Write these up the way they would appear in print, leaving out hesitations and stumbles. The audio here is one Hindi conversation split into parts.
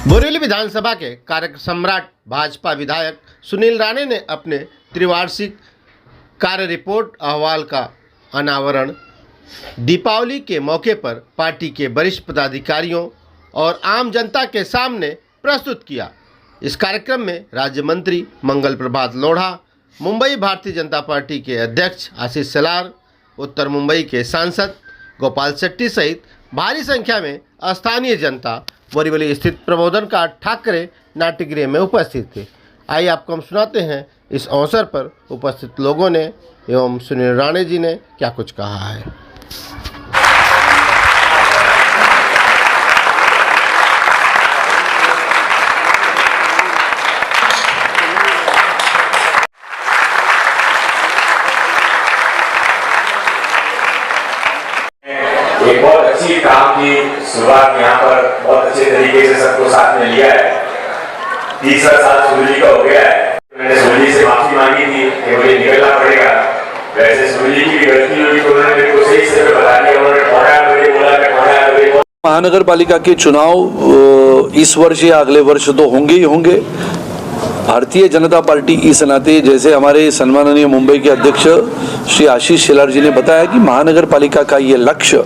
बोरीवली विधानसभा के कार्य सम्राट भाजपा विधायक सुनील राणे ने अपने त्रिवार्षिक कार्य रिपोर्ट अहवाल का अनावरण दीपावली के मौके पर पार्टी के वरिष्ठ पदाधिकारियों और आम जनता के सामने प्रस्तुत किया। इस कार्यक्रम में राज्य मंत्री मंगल प्रभात लोढ़ा, मुंबई भारतीय जनता पार्टी के अध्यक्ष आशीष शेलार, उत्तर मुंबई के सांसद गोपाल शेट्टी सहित भारी संख्या में स्थानीय जनता बोरीवली स्थित प्रबोधन कार्ड ठाकरे नाट्यगृह में उपस्थित थे। आइए आपको हम सुनाते हैं इस अवसर पर उपस्थित लोगों ने एवं सुनील राणे जी ने क्या कुछ कहा है। एक बहुत अच्छी काम की शुरुआत यहाँ पर बहुत अच्छे तरीके से सबको साथ में लिया है। तीसरा साल सुनील का हो गया है। मैंने सुनील से माफी मांगी थी कि मुझे निकलना पड़ेगा। वैसे सुनील की गलती हुई तो उन्होंने मेरे को सही से बता दिया। उन्होंने बोला महानगर पालिका के चुनाव इस वर्ष या अगले वर्ष तो होंगे ही होंगे। भारतीय जनता पार्टी इस नाते, जैसे हमारे सम्माननीय मुंबई के अध्यक्ष श्री आशीष शेलार जी ने बताया कि महानगर पालिका का ये लक्ष्य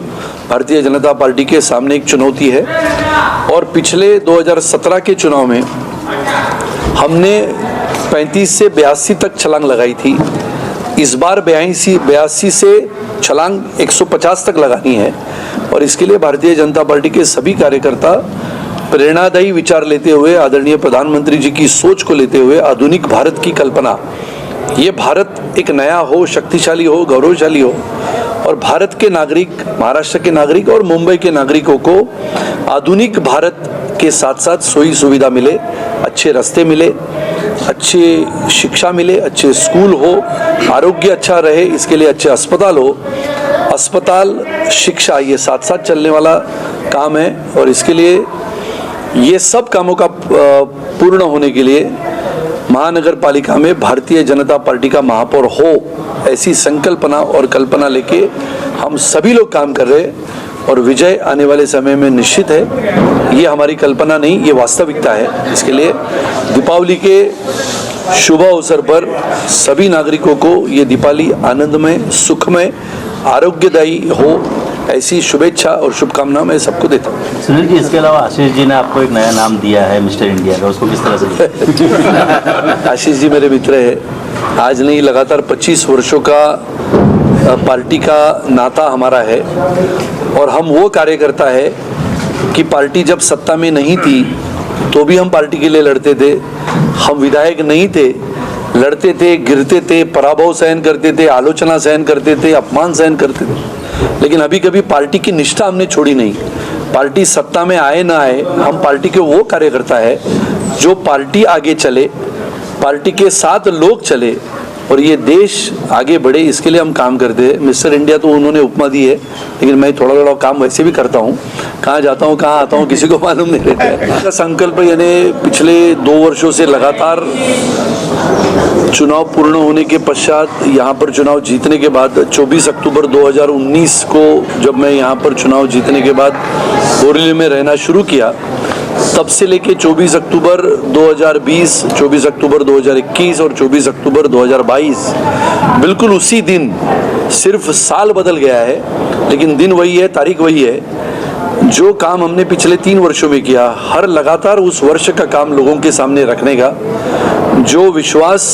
भारतीय जनता पार्टी के सामने एक चुनौती है। और पिछले 2017 के चुनाव में हमने 35 से 82 तक छलांग लगाई थी। इस बार 82 से छलांग 150 तक लगानी है। और इसके लिए भारतीय जनता पार्टी के सभी कार्यकर्ता प्रेरणादायी विचार लेते हुए, आदरणीय प्रधानमंत्री जी की सोच को लेते हुए, आधुनिक भारत की कल्पना, ये भारत एक नया हो, शक्तिशाली हो, गौरवशाली हो और भारत के नागरिक, महाराष्ट्र के नागरिक और मुंबई के नागरिकों को आधुनिक भारत के साथ साथ सोई सुविधा मिले, अच्छे रास्ते मिले, अच्छी शिक्षा मिले, अच्छे स्कूल हो, आरोग्य अच्छा रहे, इसके लिए अच्छे अस्पताल हो। अस्पताल, शिक्षा, ये साथ साथ चलने वाला काम है। और इसके लिए ये सब कामों का पूर्ण होने के लिए महानगर पालिका में भारतीय जनता पार्टी का महापौर हो, ऐसी संकल्पना और कल्पना लेके हम सभी लोग काम कर रहे हैं। और विजय आने वाले समय में निश्चित है। ये हमारी कल्पना नहीं, ये वास्तविकता है। इसके लिए दीपावली के शुभ अवसर पर सभी नागरिकों को ये दीपावली आनंदमय, सुखमय, आरोग्यदायी हो, ऐसी शुभेच्छा और शुभकामना मैं सबको देता हूँ। सुनील जी, इसके अलावा आशीष जी ने आपको एक नया नाम दिया है, मिस्टर इंडिया का, उसको किस तरह से आशीष जी मेरे मित्र है। आज नहीं, लगातार 25 वर्षों का पार्टी का नाता हमारा है। और हम वो कार्यकर्ता है कि पार्टी जब सत्ता में नहीं थी तो भी हम पार्टी के लिए लड़ते थे। हम विधायक नहीं थे, लड़ते थे, गिरते थे, पराभव सहन करते थे, आलोचना सहन करते थे, अपमान सहन करते थे, लेकिन अभी कभी पार्टी की निष्ठा हमने छोड़ी नहीं। पार्टी सत्ता में आए ना आए, हम पार्टी के वो कार्यकर्ता है जो पार्टी आगे चले, पार्टी के साथ लोग चले और ये देश आगे बढ़े, इसके लिए हम काम करते हैं। मिस्टर इंडिया तो उन्होंने उपमा दी है, लेकिन मैं थोड़ा थोड़ा काम वैसे भी करता हूँ। कहाँ जाता हूँ, कहाँ आता हूँ, किसी को मालूम नहीं रहता है। इसका संकल्प यानी पिछले 2 वर्षों से लगातार चुनाव पूर्ण होने के पश्चात, यहाँ पर चुनाव जीतने के बाद 24 अक्टूबर 2019 को जब मैं यहाँ पर चुनाव जीतने के बाद बोरीवली में रहना शुरू किया, तब से लेके 24 अक्टूबर 2020, 24 अक्टूबर 2021 और 24 अक्टूबर 2022, बिल्कुल उसी दिन, सिर्फ साल बदल गया है लेकिन दिन वही है, तारीख वही है। जो काम हमने पिछले 3 वर्षों में किया, हर लगातार उस वर्ष का काम लोगों के सामने रखने का जो विश्वास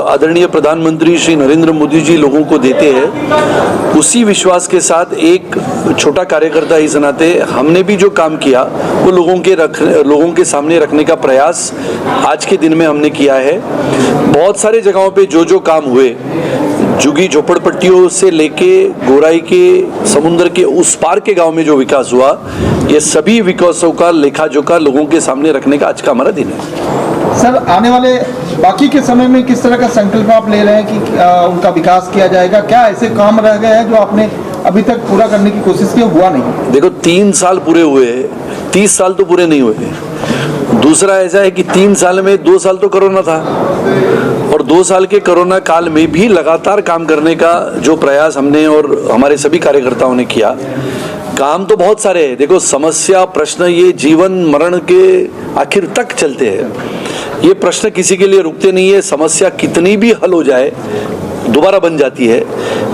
आदरणीय प्रधानमंत्री श्री नरेंद्र मोदी जी लोगों को देते हैं, उसी विश्वास के साथ एक छोटा कार्यकर्ता इस नाते हमने भी जो काम किया वो लोगों के सामने रखने का प्रयास आज के दिन में हमने किया है। बहुत सारे जगहों पे जो काम हुए, झुग्गी झोपड़पट्टियों से लेके गोराई के समुद्र के उस पार के गांव में जो विकास हुआ, ये सभी विकासों का लेखा जोखा लोगों के सामने रखने का आज का हमारा दिन है। सर, आने वाले बाकी के समय में किस तरह का संकल्प आप ले रहे हैं कि उनका विकास किया जाएगा? क्या ऐसे काम रह गए हैं जो आपने अभी तक पूरा करने की कोशिश की, हुआ नहीं? देखो, 3 साल पूरे हुए, 30 साल तो पूरे नहीं हुए। दूसरा ऐसा है कि 3 साल में 2 साल तो कोरोना था और 2 साल के कोरोना काल में भी लगातार काम करने का जो प्रयास हमने और हमारे सभी कार्यकर्ताओं ने किया, काम तो बहुत सारे हैं। देखो, समस्या प्रश्न ये जीवन मरण के आखिर तक चलते हैं। ये प्रश्न किसी के लिए रुकते नहीं है। समस्या कितनी भी हल हो जाए दोबारा बन जाती है।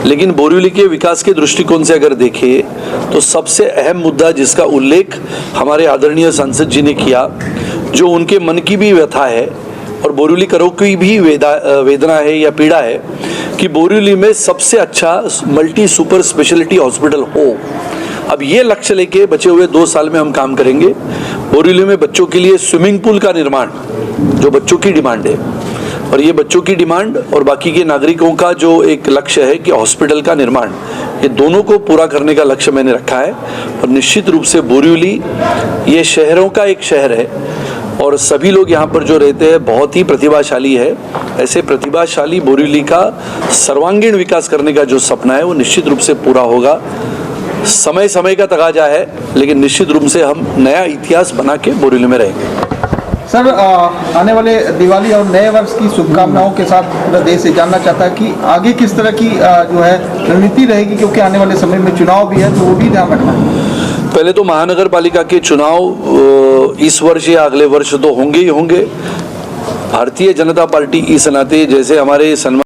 लेकिन बोरिवली के विकास के दृष्टिकोण से अगर देखें तो सबसे अहम मुद्दा जिसका उल्लेख हमारे आदरणीय सांसद जी ने किया, जो उनके मन की भी व्यथा है और बोरिवली करों की भी वेदना है या पीड़ा है, कि बोरिवली में सबसे अच्छा मल्टी सुपर स्पेशलिटी हॉस्पिटल हो। अब ये लक्ष्य लेके बचे हुए 2 साल में हम काम करेंगे। बोरिवली में बच्चों के लिए स्विमिंग पूल का निर्माण, जो बच्चों की डिमांड है, और ये बच्चों की डिमांड और बाकी के नागरिकों का जो एक लक्ष्य है कि हॉस्पिटल का निर्माण, ये दोनों को पूरा करने का लक्ष्य मैंने रखा है। और निश्चित रूप से बोरिवली ये शहरों का एक शहर है और सभी लोग यहाँ पर जो रहते हैं बहुत ही प्रतिभाशाली है। ऐसे प्रतिभाशाली बोरिवली का सर्वांगीण विकास करने का जो सपना है वो निश्चित रूप से पूरा होगा। समय समय का तकाजा है, लेकिन निश्चित रूप से हम नया इतिहास बना के बोरिवली में रहेंगे। सर, आने वाले दिवाली और नए वर्ष की शुभकामनाओं के साथ पूरा देश ये जानना चाहता है कि आगे किस तरह की जो है रणनीति रहेगी, क्योंकि आने वाले समय में चुनाव भी है, तो वो भी ध्यान रखना है। पहले तो महानगर पालिका के चुनाव इस वर्ष या अगले वर्ष तो होंगे ही होंगे। भारतीय जनता पार्टी इस नाते, जैसे हमारे सन्मान